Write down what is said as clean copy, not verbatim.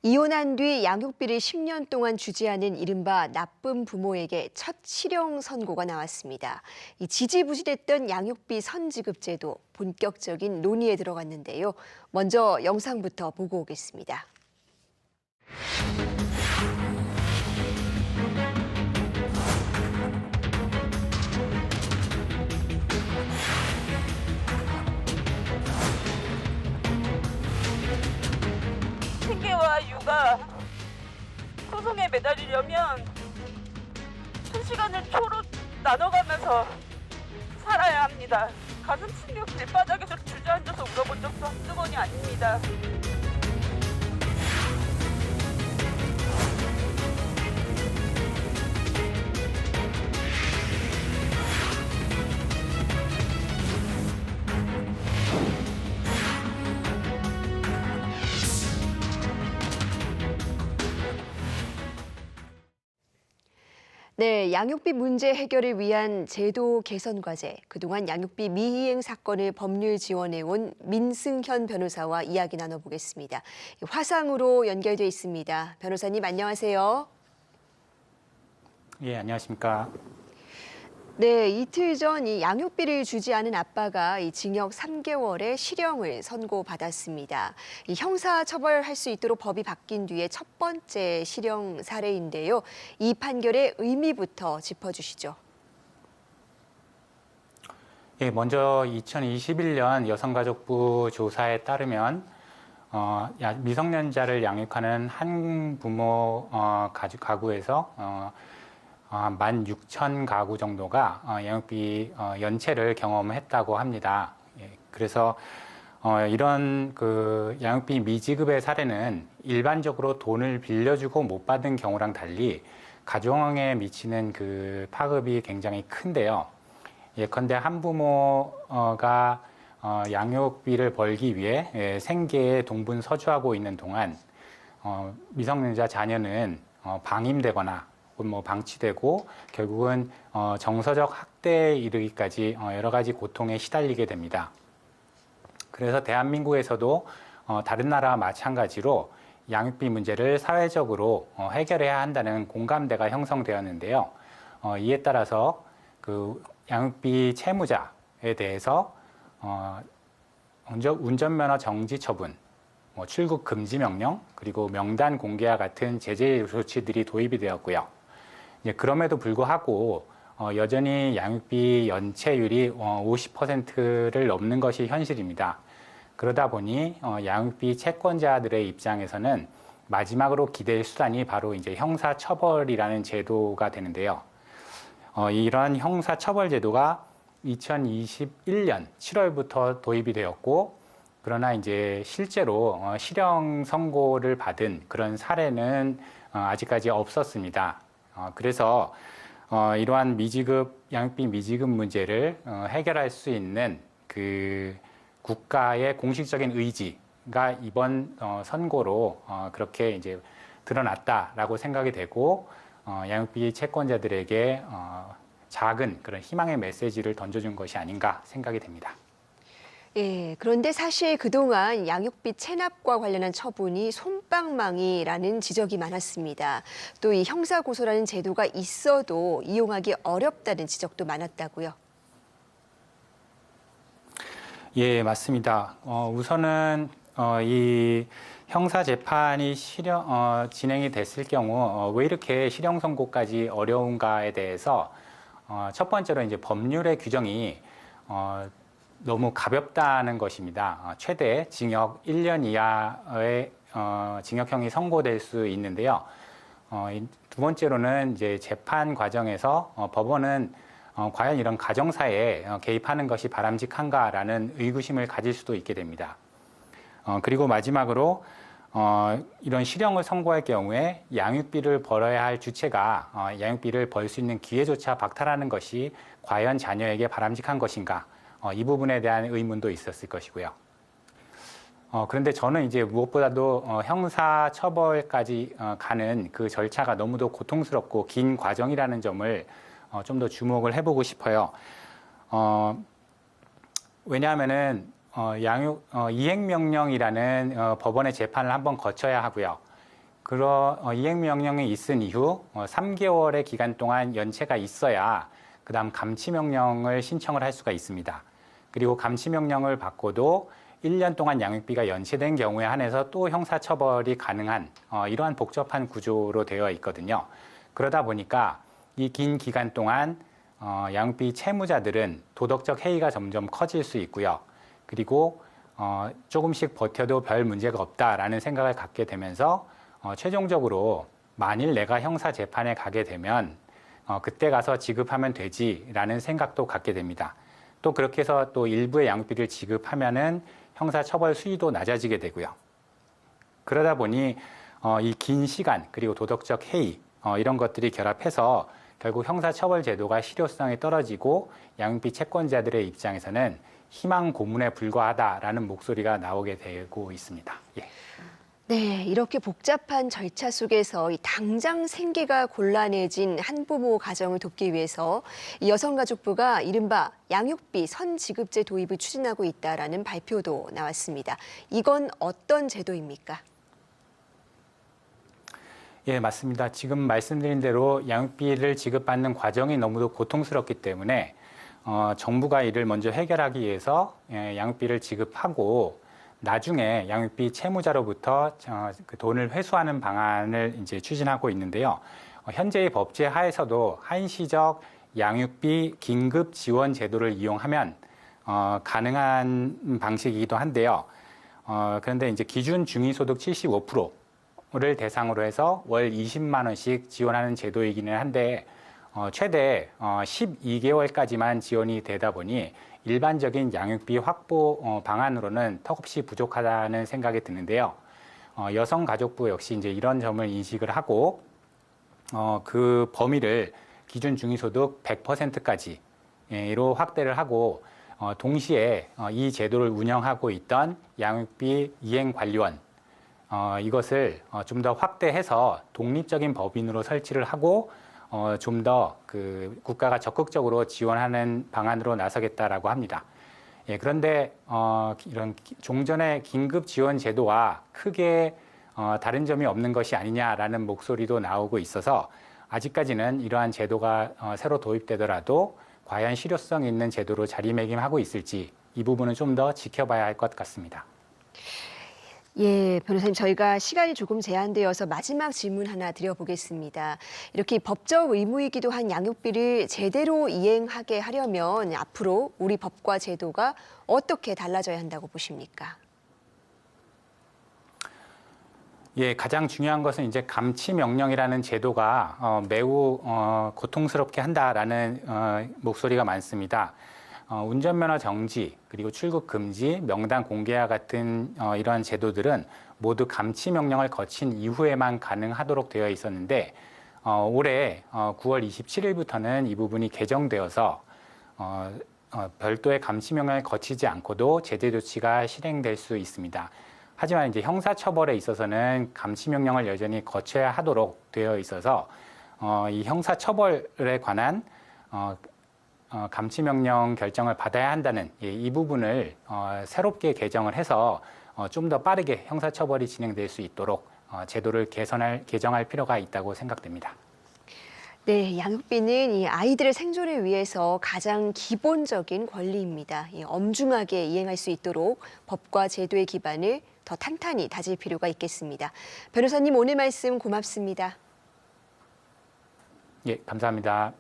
이혼한 뒤 양육비를 10년 동안 주지 않은 이른바 나쁜 부모에게 첫 실형 선고가 나왔습니다. 이 지지부진했던 양육비 선지급제도 본격적인 논의에 들어갔는데요. 먼저 영상부터 보고 오겠습니다. 생계와 육아, 소송에 매달리려면 1시간을 초로 나눠가면서 살아야 합니다. 가슴 충격 길바닥에서 주저앉아서 울어본 적도 한두 번이 아닙니다. 네, 양육비 문제 해결을 위한 제도 개선 과제, 그동안 양육비 미이행 사건을 법률 지원해온 민승현 변호사와 이야기 나눠보겠습니다. 화상으로 연결돼 있습니다. 변호사님 안녕하세요. 예, 안녕하십니까. 네, 이틀 전 이 양육비를 주지 않은 아빠가 이 징역 3개월의 실형을 선고받았습니다. 이 형사 처벌할 수 있도록 법이 바뀐 뒤에 첫 번째 실형 사례인데요. 이 판결의 의미부터 짚어주시죠. 예, 먼저 2021년 여성가족부 조사에 따르면 미성년자를 양육하는 한 부모 가구에서 16,000가구 정도가 양육비 연체를 경험했다고 합니다. 예, 그래서 이런 그 양육비 미지급의 사례는 일반적으로 돈을 빌려주고 못 받은 경우랑 달리 가정에 미치는 그 파급이 굉장히 큰데요. 예컨대 한 부모가 양육비를 벌기 위해 생계에 동분서주하고 있는 동안 미성년자 자녀는 방임되거나 뭐 방치되고 결국은 정서적 학대에 이르기까지 여러 가지 고통에 시달리게 됩니다. 그래서 대한민국에서도 다른 나라와 마찬가지로 양육비 문제를 사회적으로 해결해야 한다는 공감대가 형성되었는데요. 이에 따라서 그 양육비 채무자에 대해서 먼저 운전면허 정지 처분, 출국 금지 명령, 그리고 명단 공개와 같은 제재 조치들이 도입이 되었고요. 그럼에도 불구하고 여전히 양육비 연체율이 50%를 넘는 것이 현실입니다. 그러다 보니 양육비 채권자들의 입장에서는 마지막으로 기댈 수단이 바로 이제 형사처벌이라는 제도가 되는데요. 이런 형사처벌 제도가 2021년 7월부터 도입이 되었고, 그러나 이제 실제로 실형 선고를 받은 그런 사례는 아직까지 없었습니다. 그래서 이러한 양육비 미지급 문제를 해결할 수 있는 그 국가의 공식적인 의지가 이번 선고로 그렇게 이제 드러났다라고 생각이 되고, 양육비 채권자들에게 작은 그런 희망의 메시지를 던져준 것이 아닌가 생각이 됩니다. 예, 그런데 사실 그동안 양육비 체납과 관련한 처분이 솜방망이라는 지적이 많았습니다. 또 이 형사고소라는 제도가 있어도 이용하기 어렵다는 지적도 많았다고요. 예, 맞습니다. 우선은 이 형사 재판이 진행이 됐을 경우 왜 이렇게 실형 선고까지 어려운가에 대해서 첫 번째로 이제 법률의 규정이 너무 가볍다는 것입니다. 최대 징역 1년 이하의 징역형이 선고될 수 있는데요. 두 번째로는 이제 재판 과정에서 법원은 과연 이런 가정사에 개입하는 것이 바람직한가라는 의구심을 가질 수도 있게 됩니다. 그리고 마지막으로 이런 실형을 선고할 경우에 양육비를 벌어야 할 주체가 양육비를 벌 수 있는 기회조차 박탈하는 것이 과연 자녀에게 바람직한 것인가? 이 부분에 대한 의문도 있었을 것이고요. 그런데 저는 이제 무엇보다도 형사 처벌까지 가는 그 절차가 너무도 고통스럽고 긴 과정이라는 점을 좀 더 주목을 해보고 싶어요. 왜냐하면은 이행명령이라는 법원의 재판을 한번 거쳐야 하고요. 이행명령이 있은 이후 3개월의 기간 동안 연체가 있어야 그다음 감치명령을 신청을 할 수가 있습니다. 그리고 감치명령을 받고도 1년 동안 양육비가 연체된 경우에 한해서 또 형사처벌이 가능한 이러한 복잡한 구조로 되어 있거든요. 그러다 보니까 이 긴 기간 동안 양육비 채무자들은 도덕적 해이가 점점 커질 수 있고요. 그리고 조금씩 버텨도 별 문제가 없다라는 생각을 갖게 되면서 최종적으로 만일 내가 형사 재판에 가게 되면 그때 가서 지급하면 되지라는 생각도 갖게 됩니다. 또 그렇게 해서 또 일부의 양육비를 지급하면은 형사 처벌 수위도 낮아지게 되고요. 그러다 보니 이 긴 시간 그리고 도덕적 해이 이런 것들이 결합해서 결국 형사 처벌 제도가 실효성이 떨어지고 양육비 채권자들의 입장에서는 희망 고문에 불과하다라는 목소리가 나오게 되고 있습니다. 예. 네, 이렇게 복잡한 절차 속에서 이 당장 생계가 곤란해진 한부모 가정을 돕기 위해서 이 여성가족부가 이른바 양육비 선지급제 도입을 추진하고 있다라는 발표도 나왔습니다. 이건 어떤 제도입니까? 예, 맞습니다. 지금 말씀드린 대로 양육비를 지급받는 과정이 너무도 고통스럽기 때문에 정부가 이를 먼저 해결하기 위해서 양육비를 지급하고 나중에 양육비 채무자로부터 그 돈을 회수하는 방안을 이제 추진하고 있는데요. 현재의 법제 하에서도 한시적 양육비 긴급 지원 제도를 이용하면 가능한 방식이기도 한데요. 그런데 이제 기준 중위소득 75%를 대상으로 해서 월 20만 원씩 지원하는 제도이기는 한데 최대 12개월까지만 지원이 되다 보니 일반적인 양육비 확보 방안으로는 턱없이 부족하다는 생각이 드는데요. 여성가족부 역시 이제 이런 점을 인식을 하고 그 범위를 기준 중위소득 100%까지로 확대를 하고 동시에 이 제도를 운영하고 있던 양육비 이행관리원 이것을 좀 더 확대해서 독립적인 법인으로 설치를 하고 좀 더 그 국가가 적극적으로 지원하는 방안으로 나서겠다라고 합니다. 예, 그런데 이런 종전의 긴급 지원 제도와 크게 다른 점이 없는 것이 아니냐라는 목소리도 나오고 있어서 아직까지는 이러한 제도가 새로 도입되더라도 과연 실효성 있는 제도로 자리매김하고 있을지 이 부분은 좀 더 지켜봐야 할 것 같습니다. 예, 변호사님, 저희가 시간이 조금 제한되어서 마지막 질문 하나 드려보겠습니다. 이렇게 법적 의무이기도 한 양육비를 제대로 이행하게 하려면 앞으로 우리 법과 제도가 어떻게 달라져야 한다고 보십니까? 예, 가장 중요한 것은 이제 감치명령이라는 제도가 매우 고통스럽게 한다라는 목소리가 많습니다. 운전면허 정지, 그리고 출국 금지, 명단 공개와 같은 이러한 제도들은 모두 감치명령을 거친 이후에만 가능하도록 되어 있었는데 올해 9월 27일부터는 이 부분이 개정되어서 별도의 감치명령을 거치지 않고도 제재 조치가 실행될 수 있습니다. 하지만 이제 형사처벌에 있어서는 감치명령을 여전히 거쳐야 하도록 되어 있어서 이 형사처벌에 관한 감치명령 결정을 받아야 한다는 이 부분을 새롭게 개정을 해서 좀 더 빠르게 형사처벌이 진행될 수 있도록 제도를 개정할 필요가 있다고 생각됩니다. 네, 양육비는 이 아이들의 생존을 위해서 가장 기본적인 권리입니다. 엄중하게 이행할 수 있도록 법과 제도의 기반을 더 탄탄히 다질 필요가 있겠습니다. 변호사님, 오늘 말씀 고맙습니다. 예, 감사합니다.